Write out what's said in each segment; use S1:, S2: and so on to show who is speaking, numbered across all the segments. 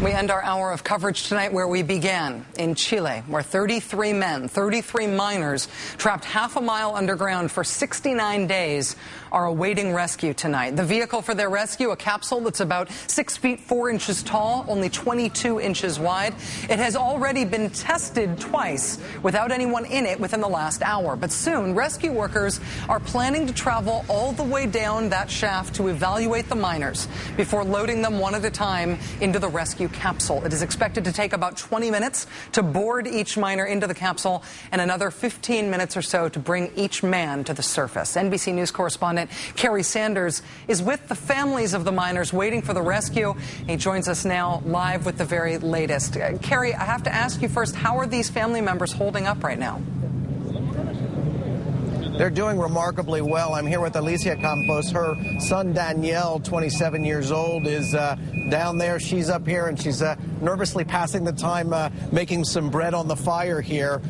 S1: We end our hour of coverage tonight where we began, in Chile, where 33 miners, trapped half a mile underground for 69 days, are awaiting rescue tonight. The vehicle for their rescue, a capsule that's about 6 feet 4 inches tall, only 22 inches wide. It has already been tested twice without anyone in it within the last hour. But soon, rescue workers are planning to travel all the way down that shaft to evaluate the miners before loading them one at a time into the rescue capsule. It is expected to take about 20 minutes to board each miner into the capsule and another 15 minutes or so to bring each man to the surface. NBC News correspondent Kerry Sanders is with the families of the miners waiting for the rescue. He joins us now live with the very latest. Kerry, I have to ask you first, how are these family members holding up right now?
S2: They're doing remarkably well. I'm here with Alicia Campos. Her son, Danielle, 27 years old, is down there. She's up here, and she's nervously passing the time making some bread on the fire here.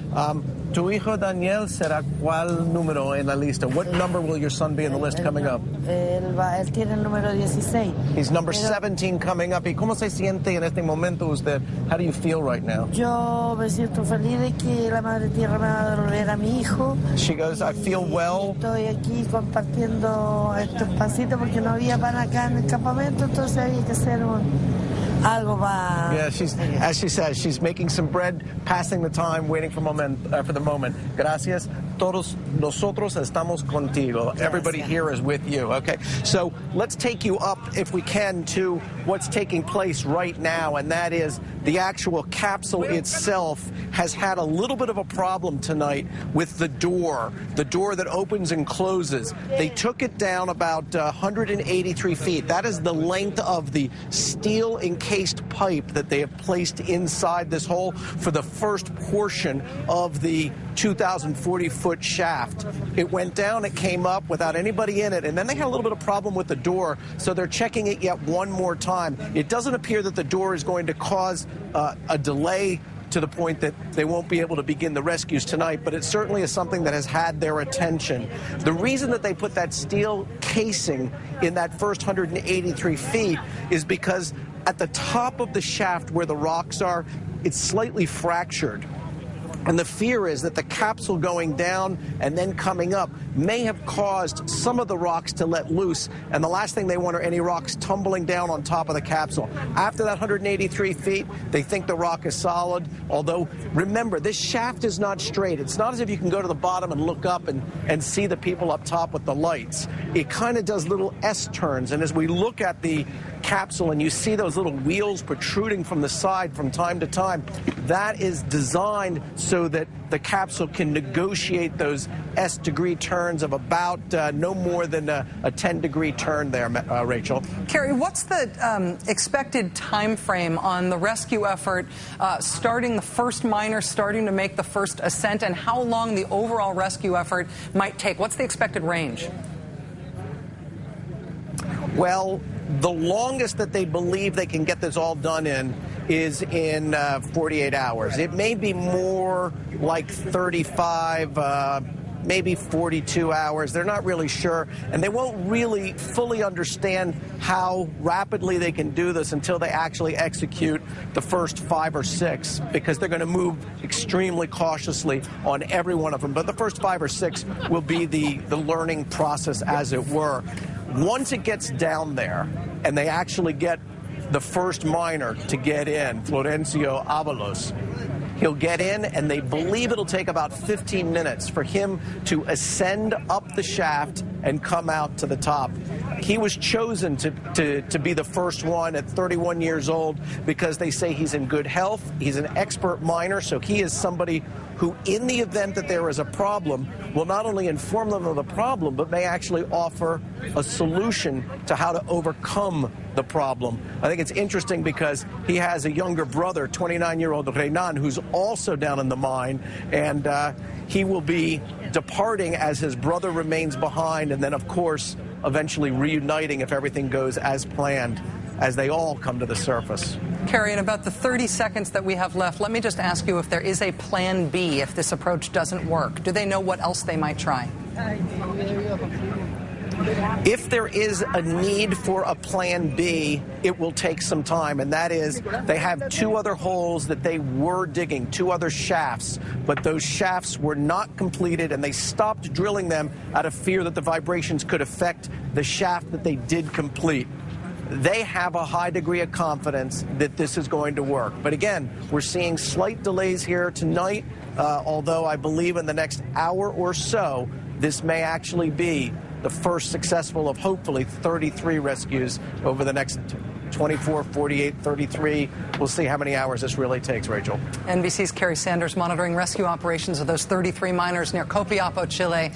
S2: Tu hijo Daniel será cuál número en la lista? What number will your son be in the list coming up?
S3: Él tiene el número 16.
S2: He's number 17 coming up. ¿Y cómo se siente en este momento usted? How do you feel right now?
S3: Yo me siento feliz de que la Madre Tierra me va a devolver a mi hijo.
S2: She goes, I feel well.
S3: Estoy aquí compartiendo estos pasitos porque no había pan acá en el campamento, entonces había que hacer algo para...
S2: Yeah, as she says, she's making some bread, passing the time, waiting for the moment. Gracias. Todos nosotros estamos contigo. Gracias. Everybody here is with you. Okay, so let's take you up, if we can, to what's taking place right now, and that is the actual capsule itself has had a little bit of a problem tonight with the door that opens and closes. They took it down about 183 feet. That is the length of the steel encased pipe that they have placed inside this hole for the first portion of the 2,040-foot shaft. It went down, it came up without anybody in it, and then they had a little bit of problem with the door, so they're checking it yet one more time. It doesn't appear that the door is going to cause a delay to the point that they won't be able to begin the rescues tonight, but it certainly is something that has had their attention. The reason that they put that steel casing in that first 183 feet is because at the top of the shaft where the rocks are, it's slightly fractured. And the fear is that the capsule going down and then coming up may have caused some of the rocks to let loose, and the last thing they want are any rocks tumbling down on top of the capsule. After that 183 feet, they think the rock is solid, although, remember, this shaft is not straight. It's not as if you can go to the bottom and look up and see the people up top with the lights. It kind of does little S-turns, and as we look at the capsule and you see those little wheels protruding from the side from time to time, that is designed so that the capsule can negotiate those S-degree turns of about no more than a 10-degree turn there, Rachel.
S1: Kerry, what's the expected time frame on the rescue effort starting the first miner starting to make the first ascent, and how long the overall rescue effort might take? What's the expected range?
S2: Well, the longest that they believe they can get this all done in is in 48 hours. It may be more like 35, maybe 42 hours. They're not really sure, and they won't really fully understand how rapidly they can do this until they actually execute the first 5 or 6, because they're going to move extremely cautiously on every one of them. But the first 5 or 6 will be the learning process, as it were. Once it gets down there and they actually get the first miner to get in, Florencio Avalos, he'll get in, and they believe it'll take about 15 minutes for him to ascend up the shaft and come out to the top. He was chosen to be the first one at 31 years old because they say he's in good health. He's an expert miner, so he is somebody who, in the event that there is a problem, will not only inform them of the problem, but may actually offer a solution to how to overcome the problem. I think it's interesting because he has a younger brother, 29-year-old Renan, who's also down in the mine, and he will be departing as his brother remains behind, and then, of course, eventually reuniting if everything goes as planned, as they all come to the surface.
S1: Kerry, in about the 30 seconds that we have left, let me just ask you if there is a plan B if this approach doesn't work. Do they know what else they might try?
S2: If there is a need for a plan B, it will take some time, and that is they have 2 other holes that they were digging, 2 other shafts, but those shafts were not completed, and they stopped drilling them out of fear that the vibrations could affect the shaft that they did complete. They have a high degree of confidence that this is going to work. But again, we're seeing slight delays here tonight, although I believe in the next hour or so, this may actually be the first successful of hopefully 33 rescues over the next 24, 48, 33. We'll see how many hours this really takes, Rachel.
S1: NBC's Carrie Sanders monitoring rescue operations of those 33 miners near Copiapo, Chile.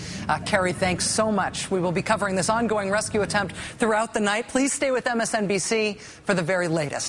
S1: Carrie, thanks so much. We will be covering this ongoing rescue attempt throughout the night. Please stay with MSNBC for the very latest.